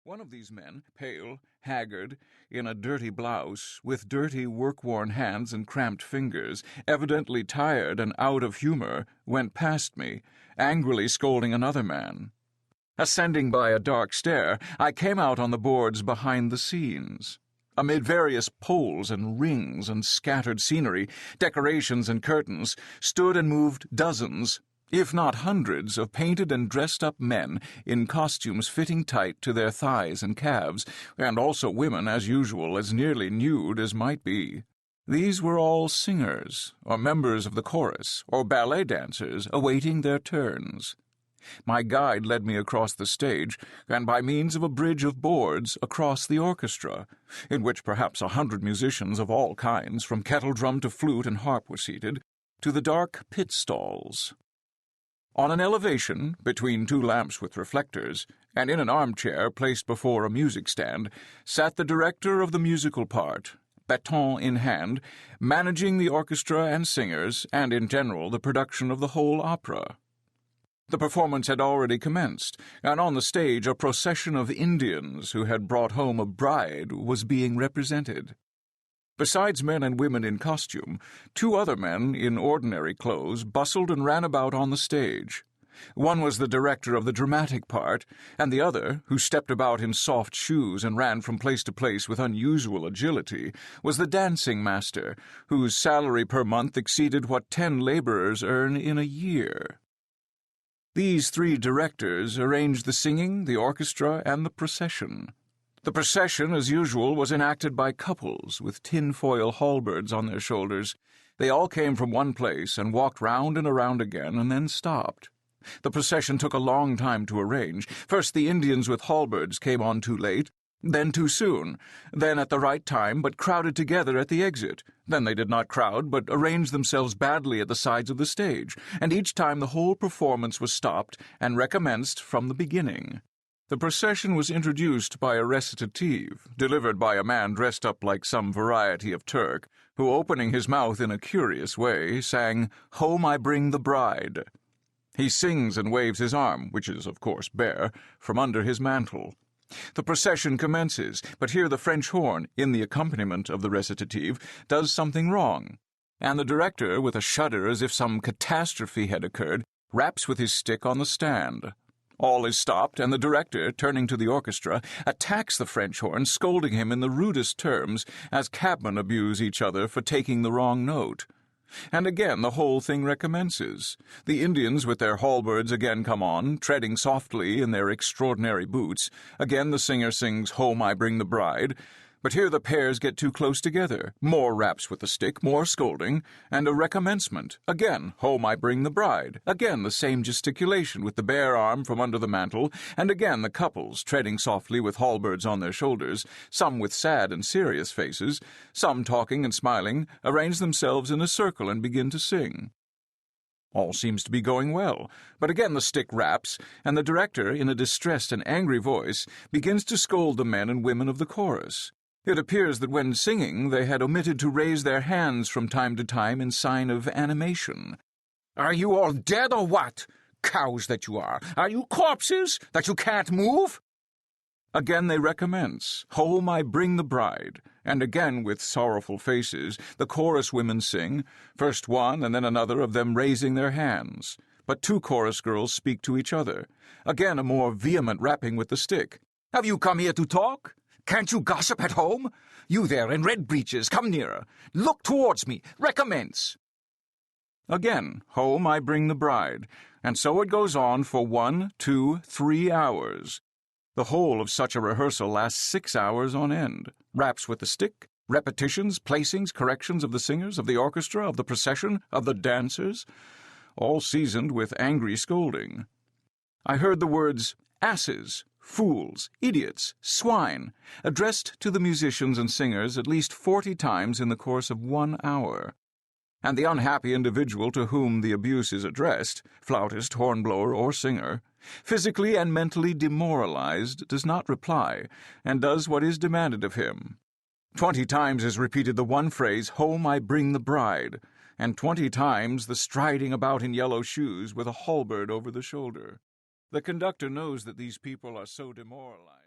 One of these men, pale, haggard, in a dirty blouse, with dirty, work-worn hands and cramped fingers, evidently tired and out of humor, went past me, angrily scolding another man. Ascending by a dark stair, I came out on the boards behind the scenes. Amid various poles and rings and scattered scenery, decorations and curtains, stood and moved dozens, if not hundreds, of painted and dressed-up men in costumes fitting tight to their thighs and calves, and also women, as usual, as nearly nude as might be. These were all singers, or members of the chorus, or ballet dancers awaiting their turns. My guide led me across the stage, and by means of a bridge of boards across the orchestra, in which perhaps 100 musicians of all kinds, from kettle-drum to flute and harp, were seated, to the dark pit stalls. On an elevation, between two lamps with reflectors, and in an armchair placed before a music stand, sat the director of the musical part, baton in hand, managing the orchestra and singers, and in general the production of the whole opera. The performance had already commenced, and on the stage a procession of Indians who had brought home a bride was being represented. Besides men and women in costume, 2 other men in ordinary clothes bustled and ran about on the stage. One was the director of the dramatic part, and the other, who stepped about in soft shoes and ran from place to place with unusual agility, was the dancing master, whose salary per month exceeded what 10 laborers earn in a year. These 3 directors arranged the singing, the orchestra, and the procession. The procession, as usual, was enacted by couples with tin-foil halberds on their shoulders. They all came from one place and walked round and around again and then stopped. The procession took a long time to arrange. First the Indians with halberds came on too late, then too soon, then at the right time but crowded together at the exit. Then they did not crowd but arranged themselves badly at the sides of the stage, and each time the whole performance was stopped and recommenced from the beginning. The procession was introduced by a recitative, delivered by a man dressed up like some variety of Turk, who, opening his mouth in a curious way, sang, "Home I bring the bride." He sings and waves his arm, which is, of course, bare, from under his mantle. The procession commences, but here the French horn, in the accompaniment of the recitative, does something wrong, and the director, with a shudder as if some catastrophe had occurred, raps with his stick on the stand. All is stopped, and the director, turning to the orchestra, attacks the French horn, scolding him in the rudest terms, as cabmen abuse each other for taking the wrong note. And again the whole thing recommences. The Indians with their halberds again come on, treading softly in their extraordinary boots. Again the singer sings, "Home I bring the bride." But here the pairs get too close together. More raps with the stick, more scolding, and a recommencement. Again, "Home I bring the bride." Again the same gesticulation with the bare arm from under the mantle, and again the couples, treading softly with halberds on their shoulders, some with sad and serious faces, some talking and smiling, arrange themselves in a circle and begin to sing. All seems to be going well, but again the stick raps, and the director, in a distressed and angry voice, begins to scold the men and women of the chorus. It appears that when singing they had omitted to raise their hands from time to time in sign of animation. "Are you all dead or what? Cows that you are! Are you corpses, that you can't move?" Again they recommence, "Home I bring the bride," and again with sorrowful faces the chorus women sing, first one and then another of them raising their hands. But 2 chorus girls speak to each other. Again a more vehement rapping with the stick. "Have you come here to talk? Can't you gossip at home? You there in red breeches, come nearer. Look towards me. Recommence." Again, "Home I bring the bride," and so it goes on for 1, 2, 3 hours. The whole of such a rehearsal lasts 6 hours on end. Raps with the stick, repetitions, placings, corrections of the singers, of the orchestra, of the procession, of the dancers, all seasoned with angry scolding. I heard the words asses, fools, idiots, swine, addressed to the musicians and singers at least 40 times in the course of 1 hour. And the unhappy individual to whom the abuse is addressed, flautist, hornblower, or singer, physically and mentally demoralized, does not reply, and does what is demanded of him. 20 times is repeated the one phrase, "Home I bring the bride," and 20 times the striding about in yellow shoes with a halberd over the shoulder. The conductor knows that these people are so demoralized.